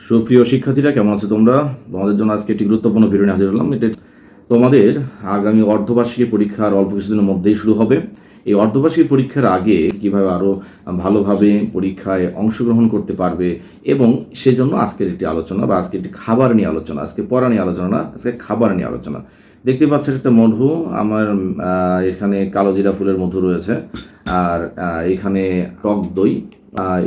সুপ্রিয় শিক্ষার্থীরা, কেমন আছো তোমরা? তোমাদের জন্য আজকে একটি গুরুত্বপূর্ণ ভিডিও নিয়ে হাজির হলাম। এটা তোমাদের আগামী অর্ধবার্ষিকী পরীক্ষার অল্প কিছুদিনের মধ্যেই শুরু হবে। এই অর্ধবার্ষিকী পরীক্ষার আগে কিভাবে আরও ভালোভাবে পরীক্ষায় অংশগ্রহণ করতে পারবে, এবং সেজন্য আজকের একটি আলোচনা বা আজকে একটি খাবার নিয়ে আলোচনা, আজকে পড়া নিয়ে আলোচনা না, আজকে খাবার নিয়ে আলোচনা। দেখতে পাচ্ছেন একটা মধু, আমার এখানে কালো জিরা ফুলের মধু রয়েছে, আর এখানে টক দই।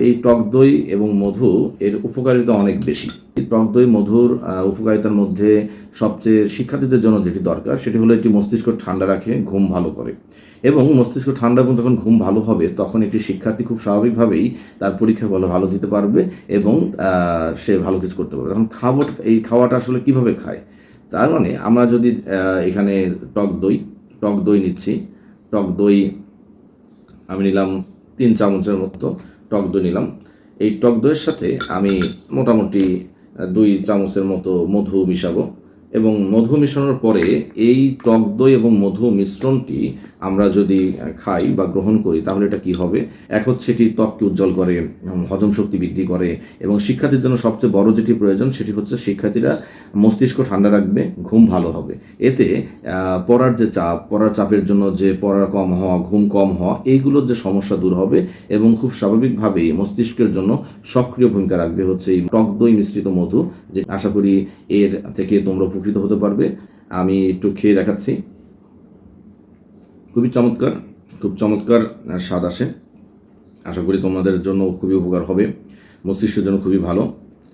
এই টক দই এবং মধু এর উপকারিতা অনেক বেশি। এই টক দই মধুর উপকারিতার মধ্যে সবচেয়ে শিক্ষার্থীদের জন্য যেটি দরকার সেটি হলো এটি মস্তিষ্ক ঠান্ডা রাখে, ঘুম ভালো করে। এবং মস্তিষ্ক ঠান্ডা এবং যখন ঘুম ভালো হবে তখন একটি শিক্ষার্থী খুব স্বাভাবিকভাবেই তার পরীক্ষা ভালো দিতে পারবে এবং সে ভালো কিছু করতে পারবে। এখন এই খাওয়াটা আসলে কিভাবে খায়, তার মানে আমরা যদি এখানে টক দই নিচ্ছি। টক দই আমি নিলাম 3 চামচের মতো টক দই নিলাম। এই টক দইয়ের সাথে আমি মোটামুটি 2 চামচের মতো মধু মিশাবো, এবং মধু মিশানোর পরে এই টক দই এবং মধু মিশ্রণটি আমরা যদি খাই বা গ্রহণ করি তাহলে এটা কি হবে? এক হচ্ছে এটি ত্বককে উজ্জ্বল করে, হজম শক্তি বৃদ্ধি করে, এবং শিক্ষার্থীর জন্য সবচেয়ে বড় যেটি প্রয়োজন সেটি হচ্ছে শিক্ষার্থীরা মস্তিষ্ক ঠান্ডা রাখবে, ঘুম ভালো হবে। এতে পড়ার চাপের জন্য যে পড়া কম হওয়া, ঘুম কম হওয়া, এইগুলোর যে সমস্যা দূর হবে, এবং খুব স্বাভাবিকভাবেই মস্তিষ্কের জন্য সক্রিয় ভূমিকা রাখবে হচ্ছে এই টক দই মিশ্রিত মধু, যে আশা করি এর থেকে তোমরা উপকৃত হতে পারবে। আমি একটু খেয়ে দেখাচ্ছি। খুব চমৎকার স্বাদ আসে। আশা করি তোমাদের জন্য খুবই উপকার হবে, মস্তিষ্কের জন্য খুবই ভালো।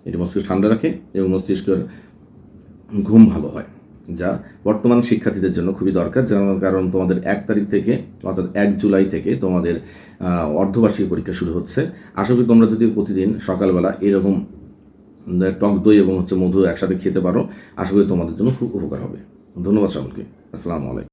এটি মস্তিষ্ক ঠান্ডা রাখে এবং মস্তিষ্কের ঘুম ভালো হয়, যা বর্তমান শিক্ষার্থীদের জন্য খুবই দরকার। কারণ তোমাদের 1 তারিখ থেকে, অর্থাৎ 1 জুলাই থেকে তোমাদের অর্ধবার্ষিকী পরীক্ষা শুরু হচ্ছে। আশা করি তোমরা যদি প্রতিদিন সকালবেলা এরকম টক দই এবং মধু একসাথে খেতে পারো, আশা করি তোমাদের জন্য খুব উপকার হবে। ধন্যবাদ সকলকে। আসসালামু আলাইকুম।